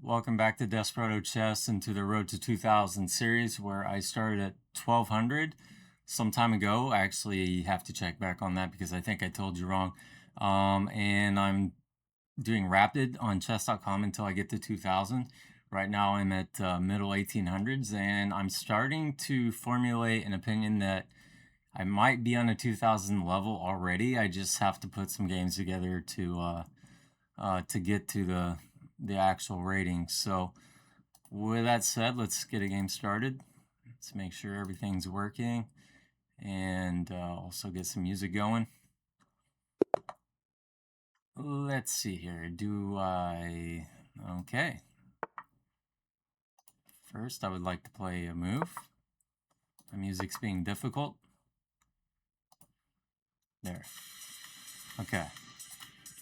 welcome back to Desperado Chess and to the Road to 2000 series, where I started at 1200 some time ago. I actually have to check back on that because I think I told you wrong. And I'm doing rapid on chess.com until I get to 2000. Right now I'm at middle 1800s, and I'm starting to formulate an opinion that I might be on a 2000 level already. I just have to put some games together to get to the actual rating. So with that said, let's get a game started. Let's make sure everything's working, and also get some music going. Let's see here. Okay. First, I would like to play a move. My music's being difficult. There. Okay.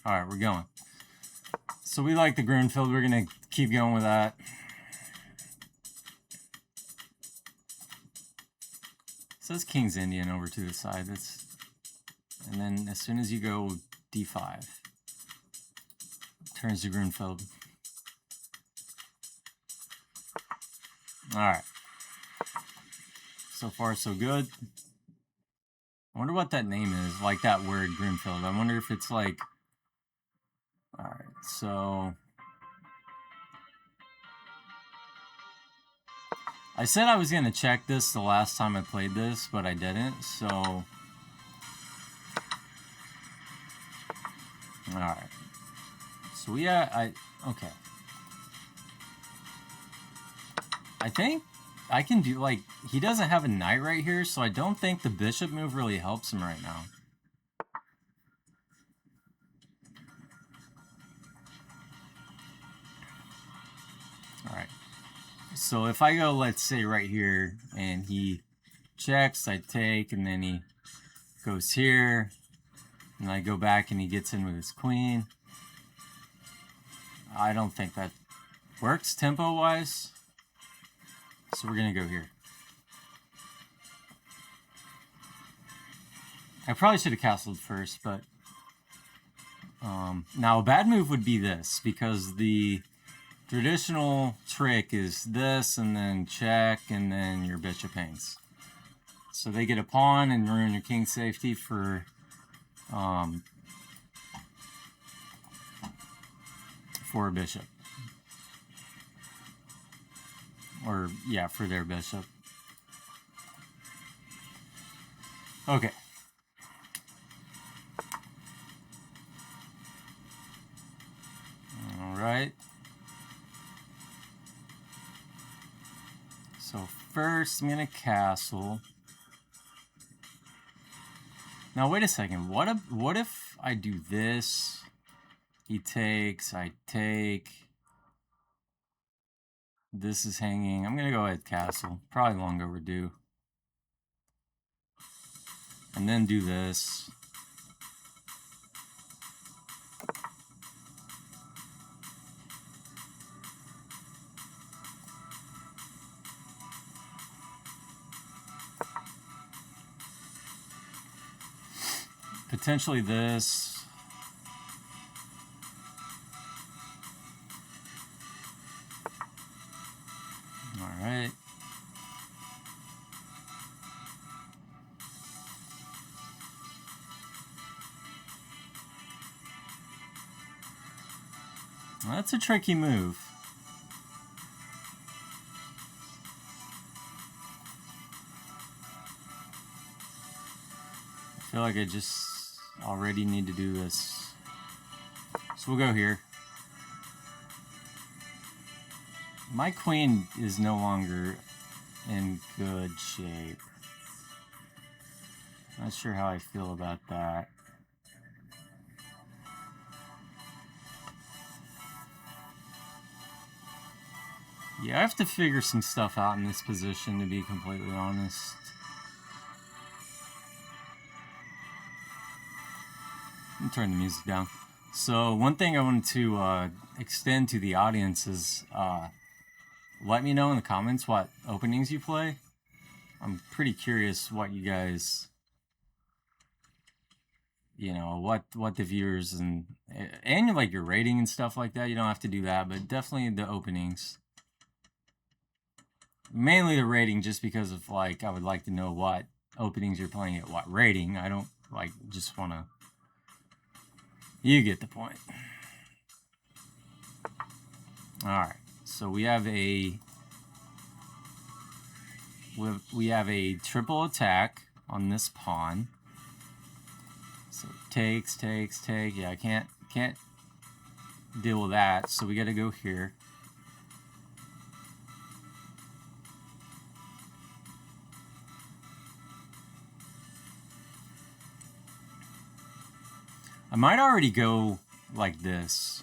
All right, we're going. So we like the Grunfeld. We're going to keep going with that. It says King's Indian over to the side. And then as soon as you go d5, turns to Grunfeld. All right. So far, so good. I wonder what that name is, like that word, Grunfeld. I wonder if it's like... All right, so... I said I was going to check this the last time I played this, but I didn't, so... Alright. So okay. I think I can do, like, he doesn't have a knight right here, so I don't think the bishop move really helps him right now. Alright. So if I go, let's say, right here, and he checks, I take, and then he goes here, and I go back and he gets in with his queen. I don't think that works tempo-wise. So we're going to go here. I probably should have castled first, but... now, a bad move would be this, because the traditional trick is this, and then check, and then your bishop hangs. So they get a pawn and ruin your king's safety for a bishop. Or, yeah, for their bishop. Okay. Alright. So first, I'm going to castle. Now, wait a second. What if I do this? He takes, I take. This is hanging. I'm going to go ahead castle. Probably long overdue. And then do this. Potentially this. Alright. Well, that's a tricky move. I feel like I just already need to do this. So we'll go here. My queen is no longer in good shape. Not sure how I feel about that. Yeah, I have to figure some stuff out in this position, to be completely honest. Let me turn the music down. So one thing I wanted to extend to the audience is let me know in the comments what openings you play. I'm pretty curious what you guys you know, what the viewers and like your rating and stuff like that. You don't have to do that, but definitely the openings. Mainly the rating, just because of like I would like to know what openings you're playing at what rating. I don't like just want to. You get the point. All right, so we have a triple attack on this pawn. So takes. Yeah, I can't deal with that. So we got to go here. I might already go like this.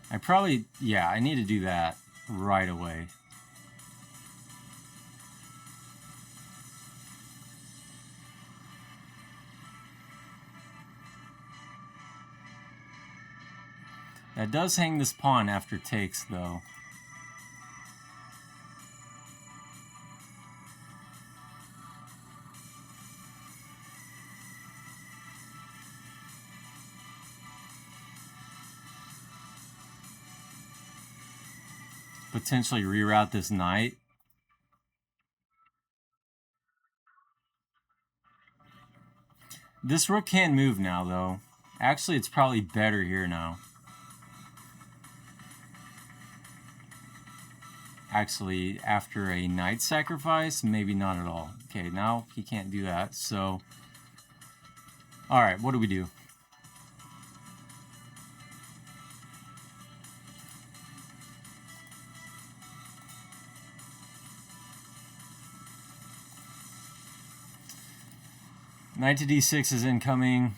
I need to do that right away. That does hang this pawn after takes, though. Potentially reroute this knight. This rook can't move now, though. Actually, it's probably better here now. Actually, after a knight sacrifice, maybe not at all. Okay, now he can't do that, so... Alright, what do we do? Knight to d6 is incoming.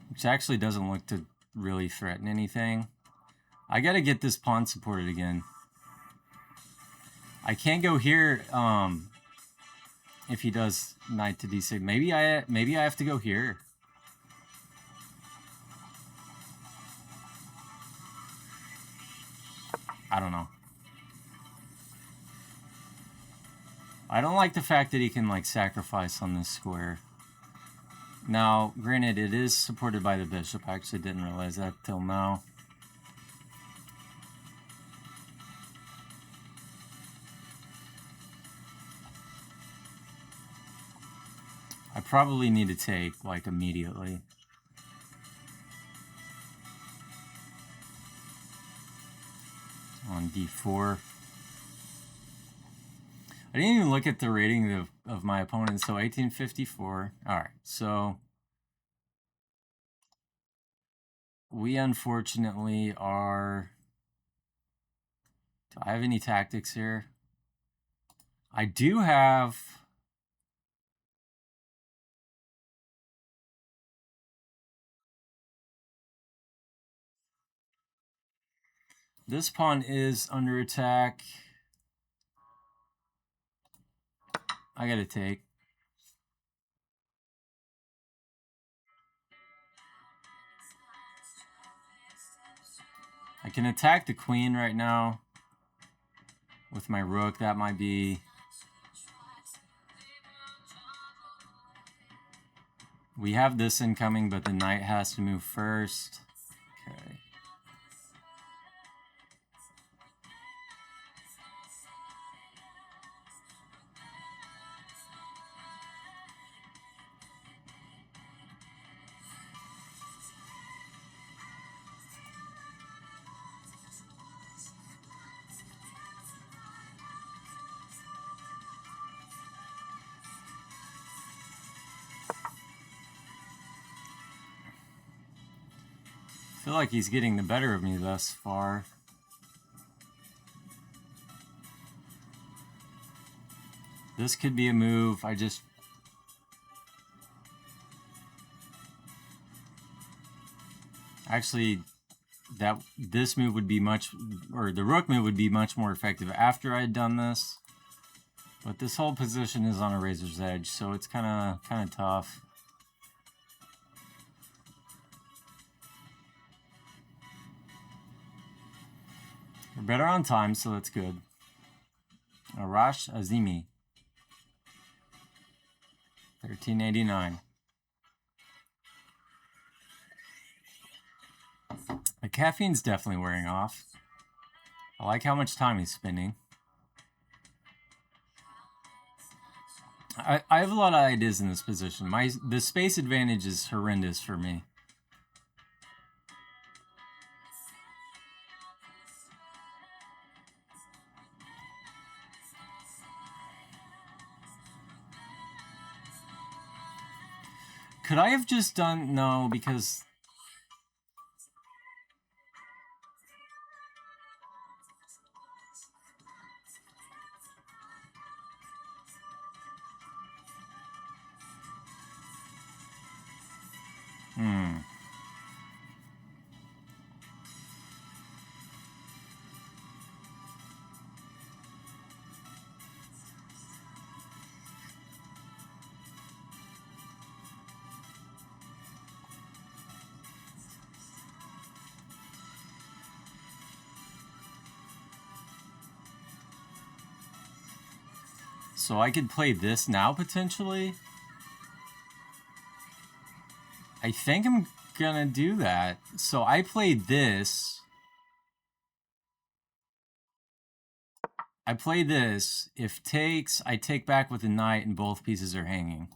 Which actually doesn't look to really threaten anything. I gotta get this pawn supported again. I can't go here if he does knight to d6. Maybe I have to go here. I don't know. I don't like the fact that he can like sacrifice on this square. Now, granted, it is supported by the bishop. I actually didn't realize that till now. I probably need to take, like, immediately. On d4. I didn't even look at the rating of my opponent, so 1854. Alright, so... we unfortunately are... Do I have any tactics here? I do have... This pawn is under attack. I gotta take. I can attack the queen right now with my rook. That might be... We have this incoming, but the knight has to move first. Okay. I feel like he's getting the better of me thus far. This could be a move. Actually, this move would be the rook move would be much more effective after I had done this. But this whole position is on a razor's edge, so it's kind of tough. We're better on time, so that's good. Arash Azimi. 1589. The caffeine's definitely wearing off. I like how much time he's spending. I have a lot of ideas in this position. The space advantage is horrendous for me. Could I have just done... No, because... So I could play this now, potentially? I think I'm gonna do that. So I played this. I play this. If takes, I take back with the knight and both pieces are hanging.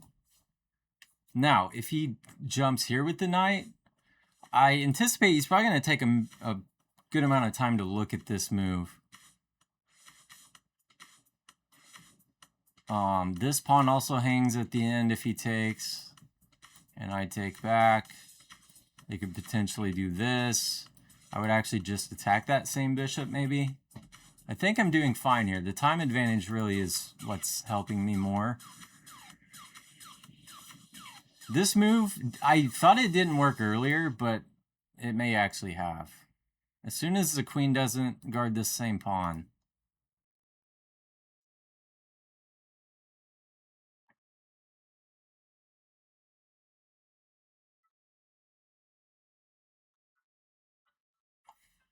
Now, if he jumps here with the knight, I anticipate he's probably going to take a good amount of time to look at this move. This pawn also hangs at the end if he takes, and I take back. They could potentially do this. I would actually just attack that same bishop, maybe. I think I'm doing fine here. The time advantage really is what's helping me more. This move, I thought it didn't work earlier, but it may actually have. As soon as the queen doesn't guard this same pawn.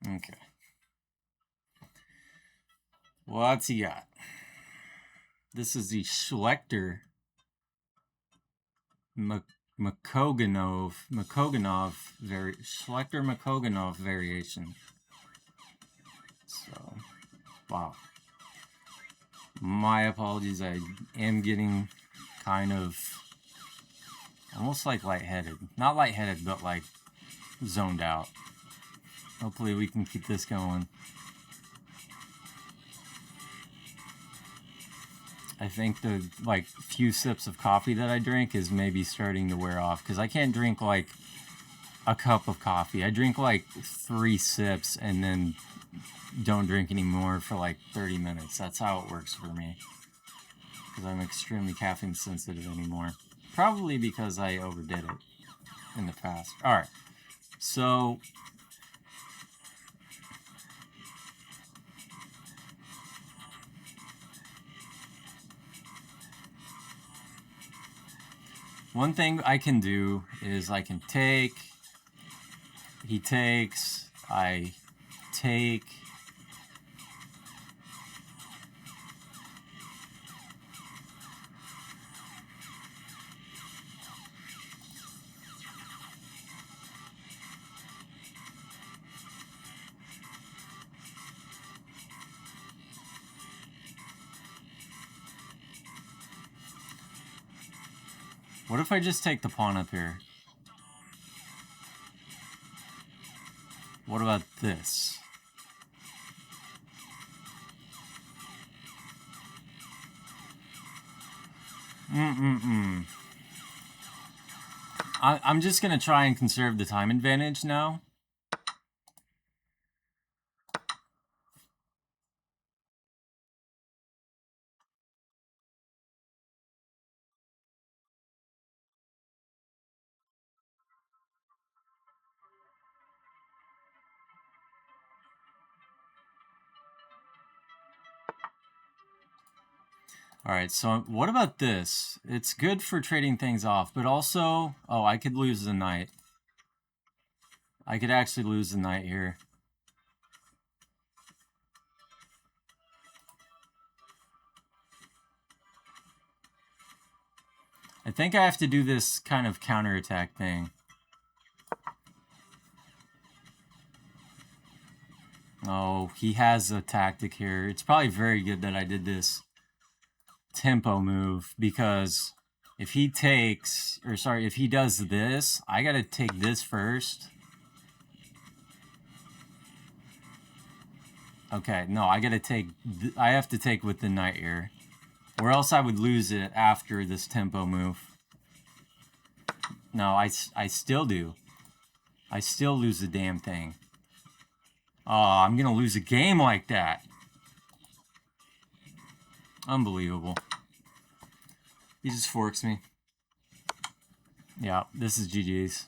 Okay. What's he got? This is the Schlechter Schlechter Makoganov variation. So, wow. My apologies. I am getting kind of almost like lightheaded. Not lightheaded, but like zoned out. Hopefully we can keep this going. I think the like few sips of coffee that I drink is maybe starting to wear off, because I can't drink like a cup of coffee. I drink like 3 sips and then don't drink anymore for like 30 minutes. That's how it works for me, because I'm extremely caffeine sensitive anymore. Probably because I overdid it in the past. Alright, so one thing I can do is I can take, he takes, I take, what if I just take the pawn up here? What about this? I'm just going to try and conserve the time advantage now. Alright, so what about this? It's good for trading things off, but also... Oh, I could lose the knight. I could actually lose the knight here. I think I have to do this kind of counterattack thing. Oh, he has a tactic here. It's probably very good that I did this tempo move, because if he takes, or sorry, if he does this, I gotta take this first. Okay, no, I gotta take, I have to take with the knight here, or else I would lose it after this tempo move. No, I still do. I still lose the damn thing. Oh, I'm gonna lose a game like that. Unbelievable. He just forks me. Yeah, this is GG's.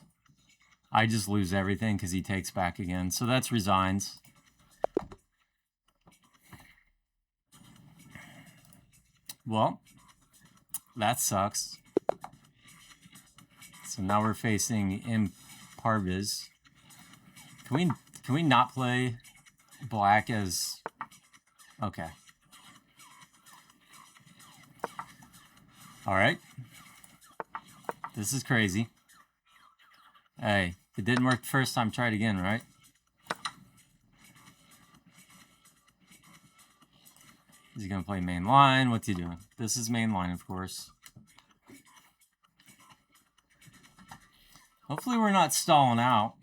I just lose everything because he takes back again. So that's resigns. Well, that sucks. So now we're facing Imparviz. Can we not play black as... Okay. Alright. This is crazy. Hey, if it didn't work the first time, try it again, right? Is he gonna play main line? What's he doing? This is main line, of course. Hopefully we're not stalling out.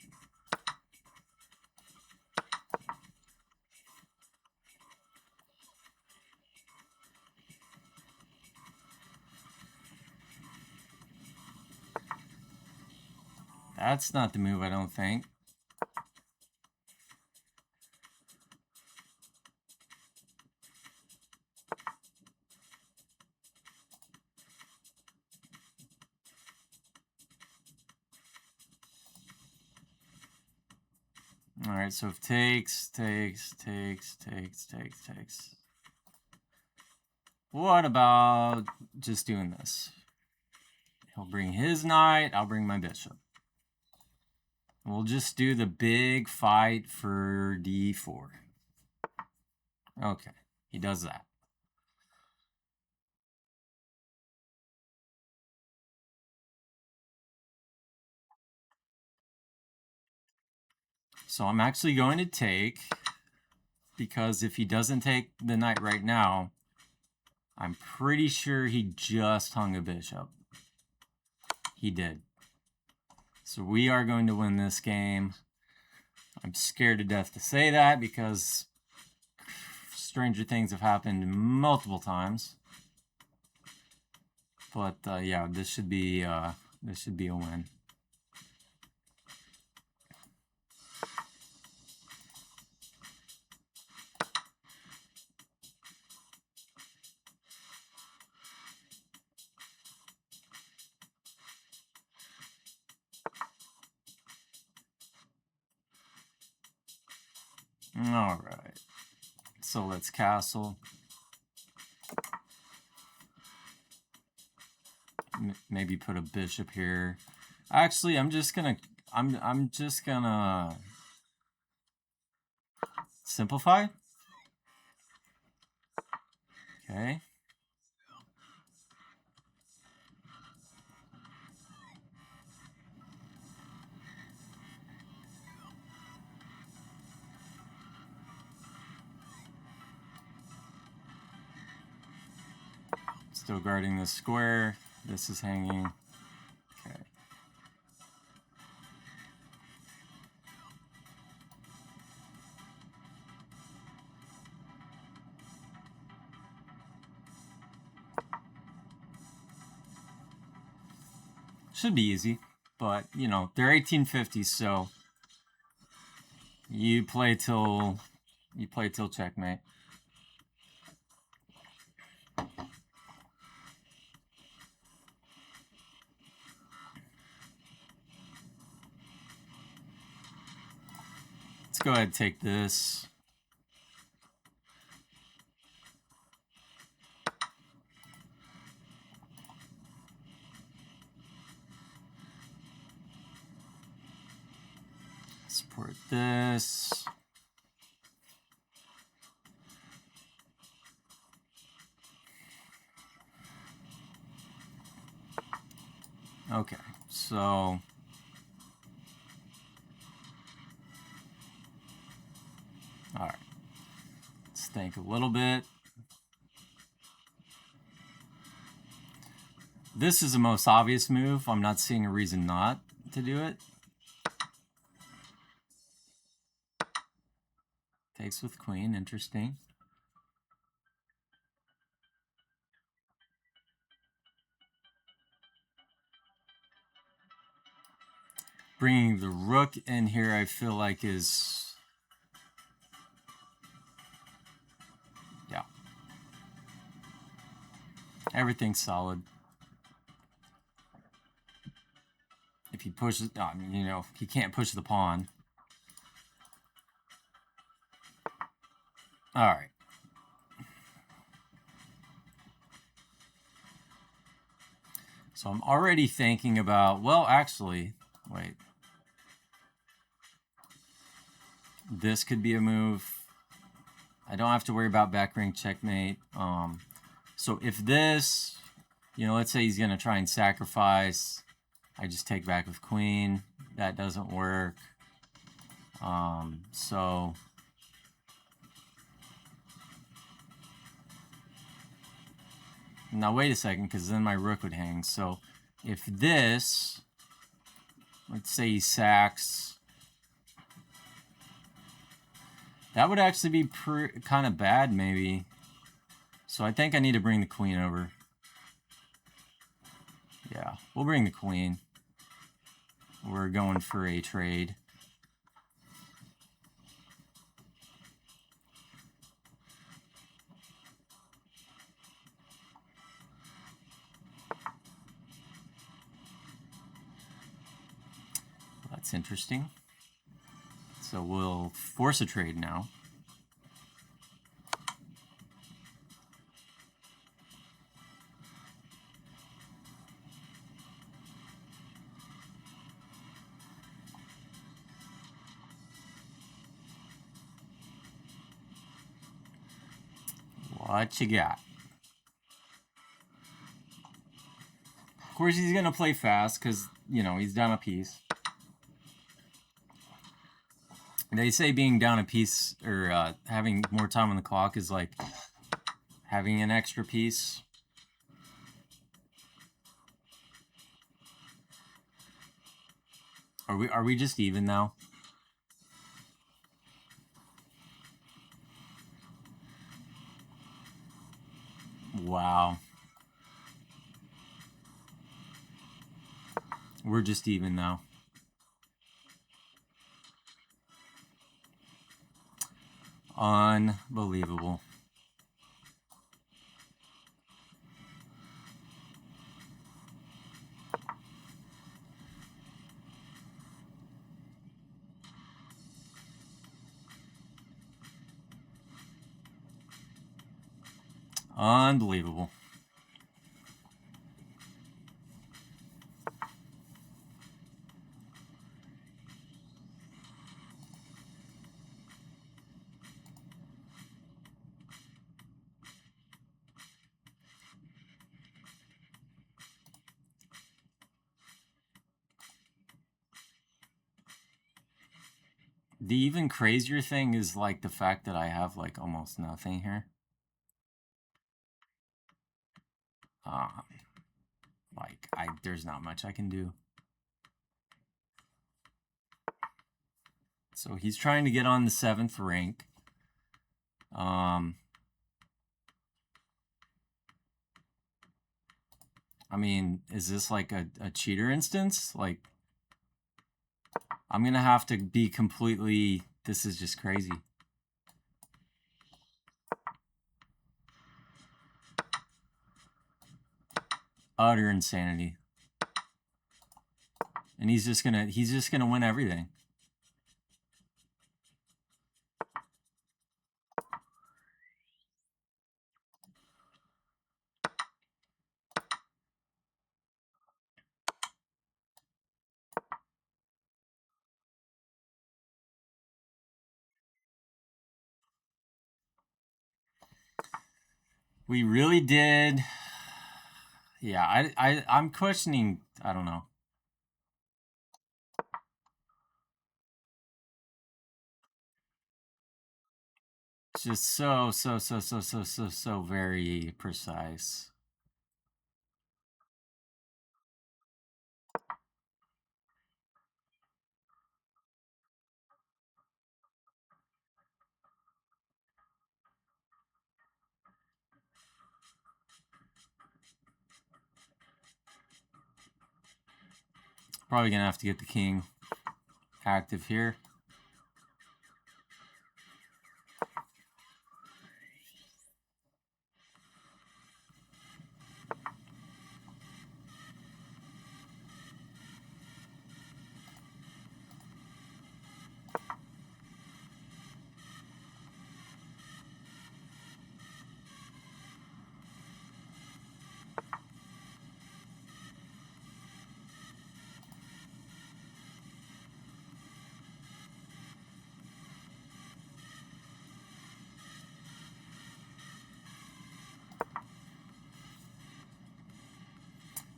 That's not the move, I don't think. Alright, so if takes. What about just doing this? He'll bring his knight, I'll bring my bishop. We'll just do the big fight for d4. Okay, he does that. So I'm actually going to take, because if he doesn't take the knight right now, I'm pretty sure he just hung a bishop. He did. So we are going to win this game. I'm scared to death to say that because stranger things have happened multiple times. But yeah, this should be a win. All right. So let's castle. Maybe put a bishop here. Actually, I'm just gonna simplify. Okay. Still guarding this square. This is hanging. Okay. Should be easy, but you know, they're 1850s, so you play till checkmate. Let's go ahead and take this. Support this. Okay, so all right, let's think a little bit. This is the most obvious move. I'm not seeing a reason not to do it. Takes with queen, interesting. Bringing the rook in here, I feel like is, yeah. Everything's solid. If he pushes, you know, he can't push the pawn. All right. So I'm already thinking about, well, actually, wait. This could be a move. I don't have to worry about back ring checkmate. So if this, you know, let's say he's going to try and sacrifice, I just take back with queen. That doesn't work. So now wait a second, because then my rook would hang. So if this, let's say he sacks, that would actually be kind of bad, maybe. So I think I need to bring the queen over. Yeah, we'll bring the queen. We're going for a trade. That's interesting. So we'll force a trade now. What you got? Of course, he's going to play fast because, you know, he's down a piece. They say being down a piece or having more time on the clock is like having an extra piece. Are we just even now? Wow. We're just even now. Unbelievable. Unbelievable. The even crazier thing is like the fact that I have like almost nothing here. Like there's not much I can do. So he's trying to get on the 7th rank. I mean, is this like a cheater instance? Like, I'm gonna have to be completely, this is just crazy. Utter insanity. And he's just gonna win everything. We really did. Yeah, I'm questioning. I don't know. It's just so very precise. Probably gonna have to get the king active here.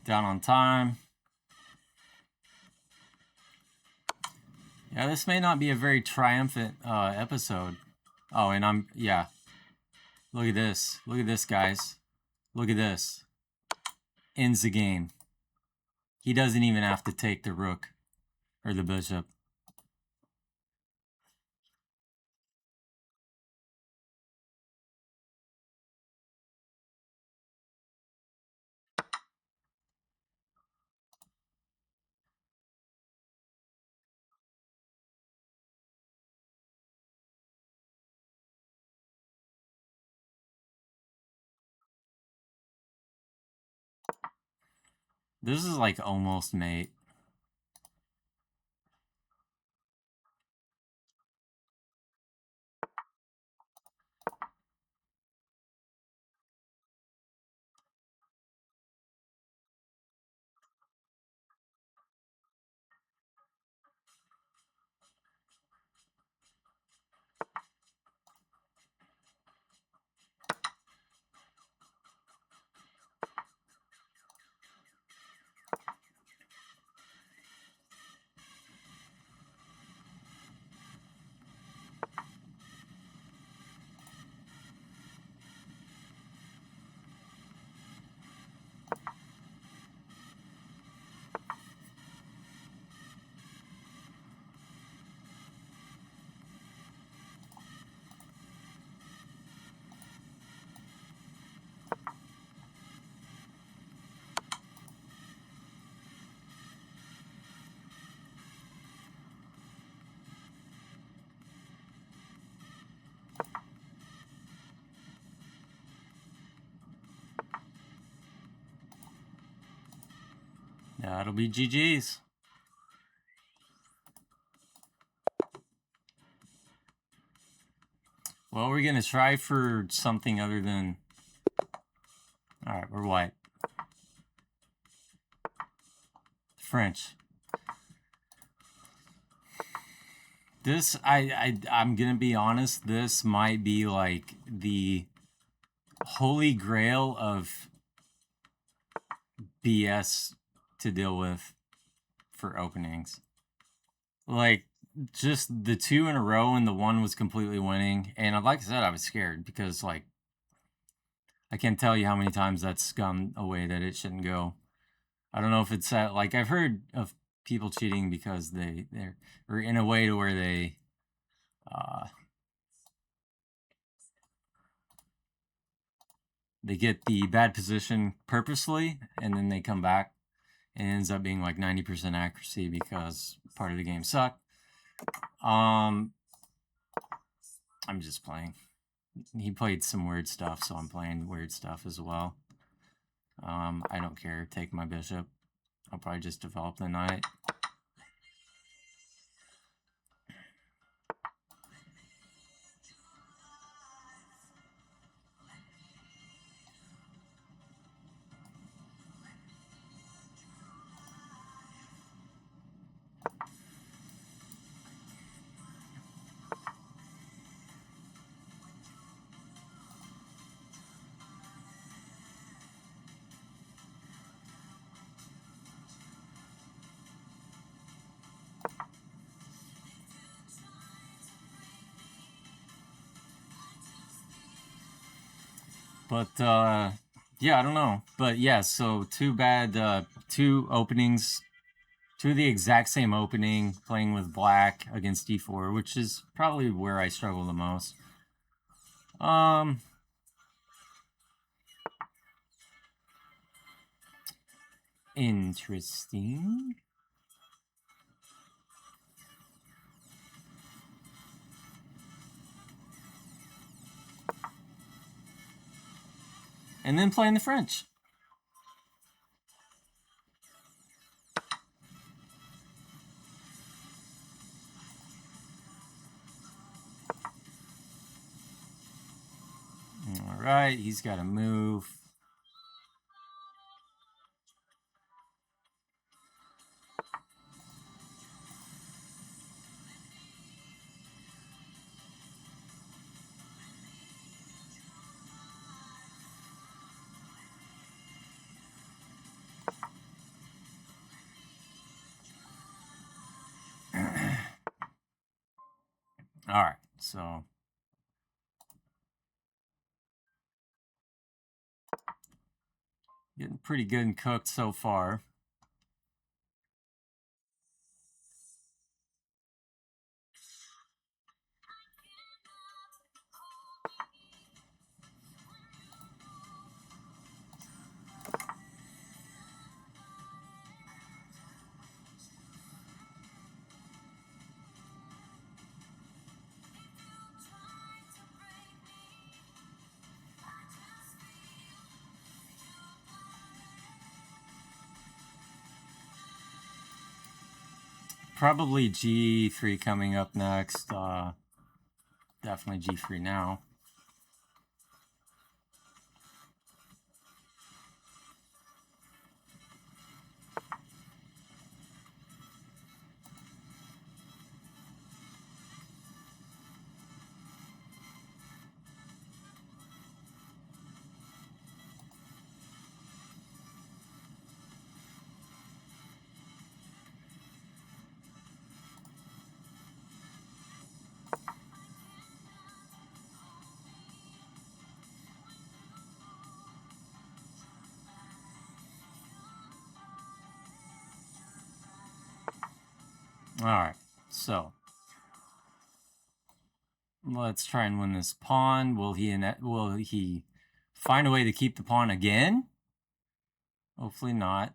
Down on time. Yeah, this may not be a very triumphant episode. Oh, and yeah. Look at this. Look at this, guys. Look at this. Ends the game. He doesn't even have to take the rook or the bishop. This is like almost mate. That'll be GG's. Well, we're gonna try for something other than. All right, we're white. French. This, I'm gonna be honest. This might be like the holy grail of BS to deal with for openings. Like, just the two in a row and the one was completely winning. And like I said, I was scared because, like, I can't tell you how many times that's gone away that it shouldn't go. I don't know if it's like I've heard of people cheating because they're or in a way to where they get the bad position purposely and then they come back and it ends up being like 90% accuracy because part of the game sucked. I'm just playing. He played some weird stuff, so I'm playing weird stuff as well. I don't care. Take my bishop. I'll probably just develop the knight. But yeah, I don't know. But yeah, so too bad. Two openings, two of the exact same opening, playing with black against d4, which is probably where I struggle the most. Interesting. And then playing the French. All right, he's got to move. All right, so getting pretty good and cooked so far. Probably G3 coming up next. Definitely G3 now. All right, so let's try and win this pawn. Will he find a way to keep the pawn again? Hopefully not.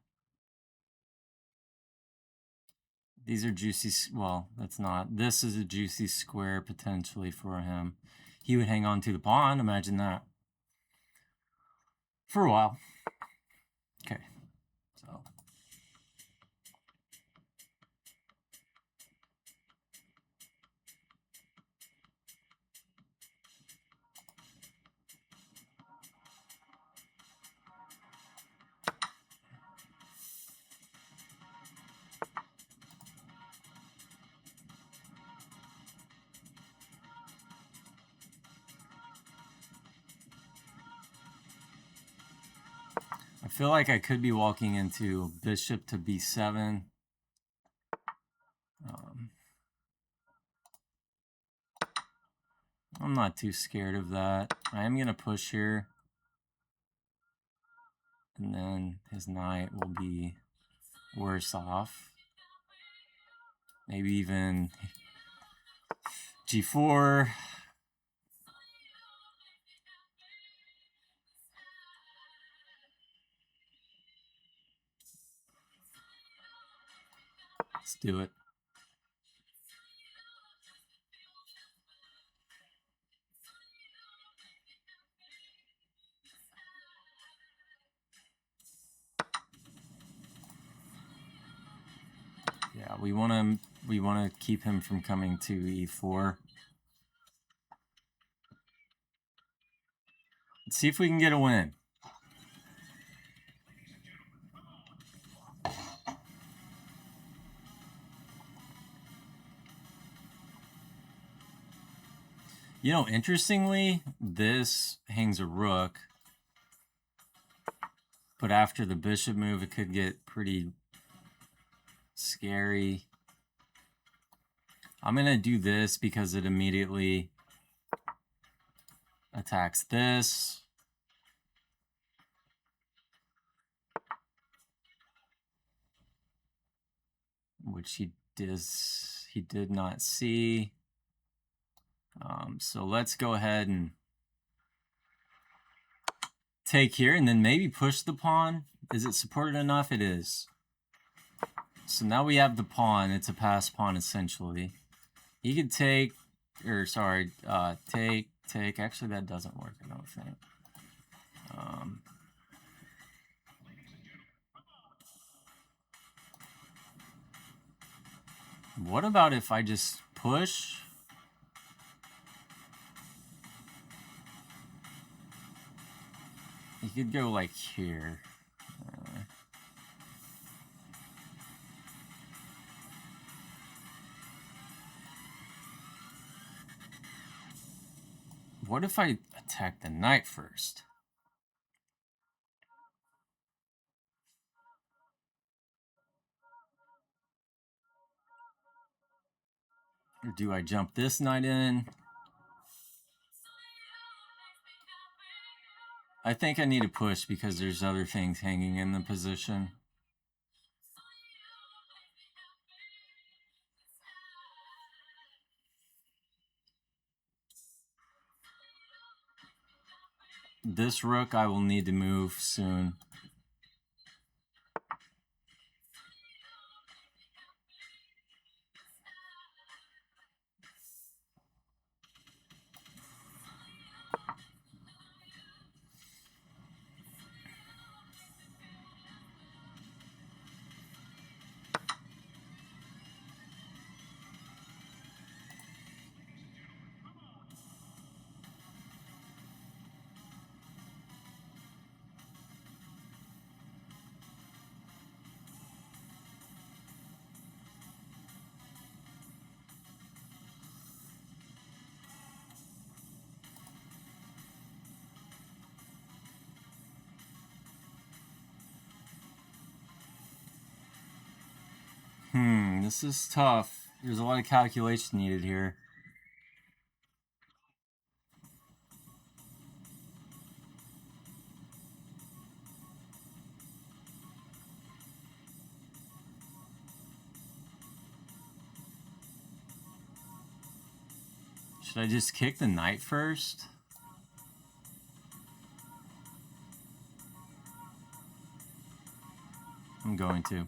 These are juicy. Well, that's not. This is a juicy square potentially for him. He would hang on to the pawn. Imagine that. For a while. Okay. So. I feel like I could be walking into bishop to b7. I'm not too scared of that. I am going to push here. And then his knight will be worse off. Maybe even g4. Let's do it. Yeah, we want to keep him from coming to e4. Let's see if we can get a win. You know, interestingly, this hangs a rook. But after the bishop move, it could get pretty scary. I'm going to do this because it immediately attacks this. which he did not see. So let's go ahead and take here and then maybe push the pawn. Is it supported enough? It is. So now we have the pawn. It's a pass pawn essentially. He could take, or sorry, take. Actually, that doesn't work, I don't think. What about if I just push? You could go like here. What if I attack the knight first? Or do I jump this knight in? I think I need to push because there's other things hanging in the position. This rook I will need to move soon. This is tough. There's a lot of calculation needed here. Should I just kick the knight first? I'm going to.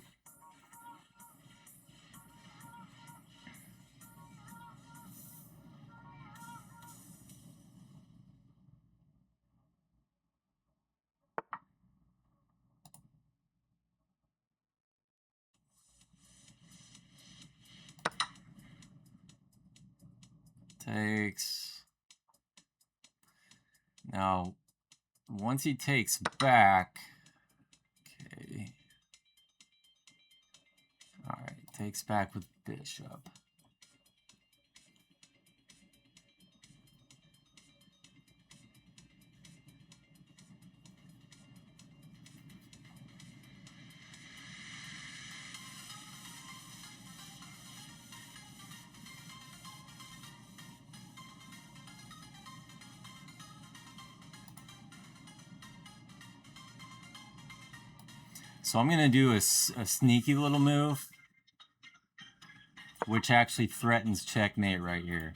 Takes. Now, once he takes back, okay. All right, takes back with bishop. So I'm going to do a sneaky little move, which actually threatens checkmate right here.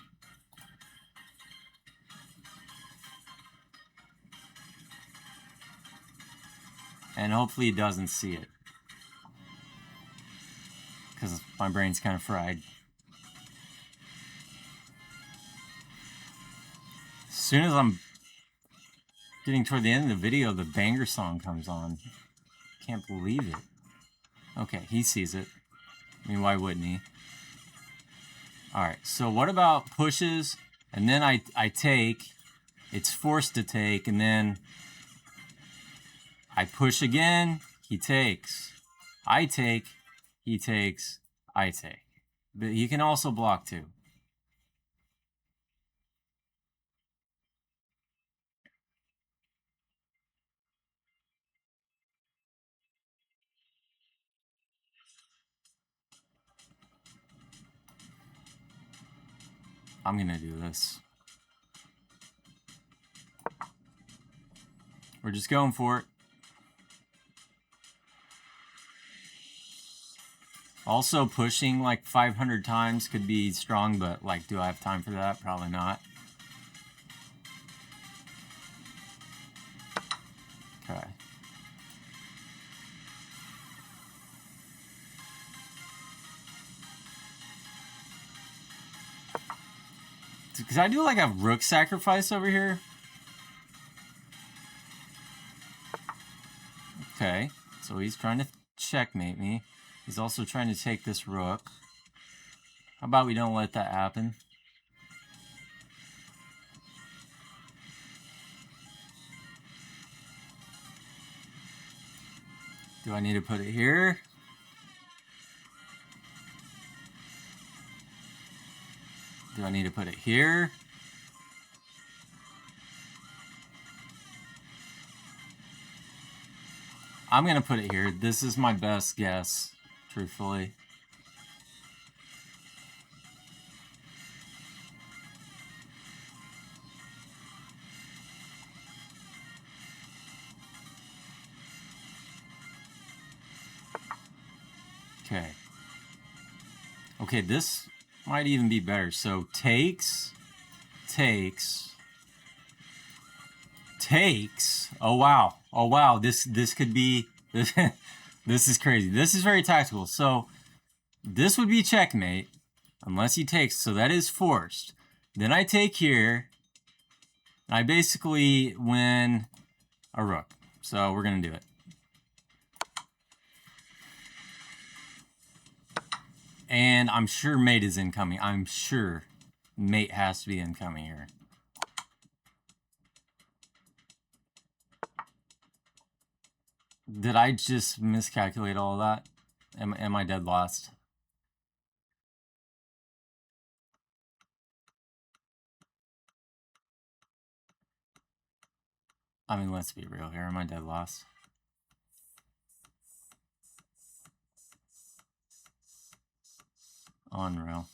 And hopefully he doesn't see it, because my brain's kind of fried. As soon as I'm getting toward the end of the video, the banger song comes on. Can't believe it. Okay, he sees it. I mean, why wouldn't he? Alright, so what about pushes, and then I take, it's forced to take, and then I push again, he takes. I take, he takes, I take. But he can also block too. I'm gonna do this. We're just going for it. Also, pushing like 500 times could be strong, but like, do I have time for that? Probably not. Okay. Because I do like a rook sacrifice over here. Okay, so he's trying to checkmate me. He's also trying to take this rook. How about we don't let that happen? Do I need to put it here? Do I need to put it here? I'm going to put it here. This is my best guess, truthfully. Okay. Okay, this might even be better. So takes. Oh wow. Oh wow. This could be this is crazy. This is very tactical. So this would be checkmate unless he takes. So that is forced. Then I take here. I basically win a rook. So we're gonna do it. And I'm sure mate is incoming. I'm sure mate has to be incoming here. Did I just miscalculate all of that? Am I dead lost? I mean, let's be real here. Am I dead lost? Unreal.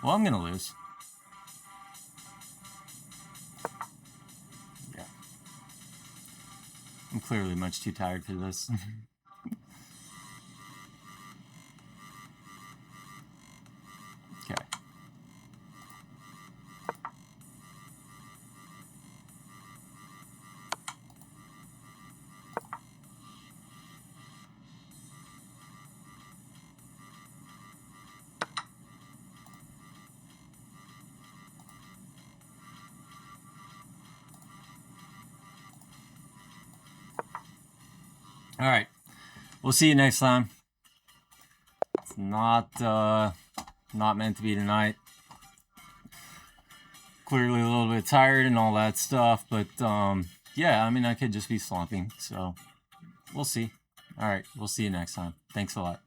Well, I'm gonna lose. Yeah. I'm clearly much too tired for this. Okay. All right. We'll see you next time. It's not meant to be tonight. Clearly a little bit tired and all that stuff, but yeah, I mean, I could just be slumping. So we'll see. All right. We'll see you next time. Thanks a lot.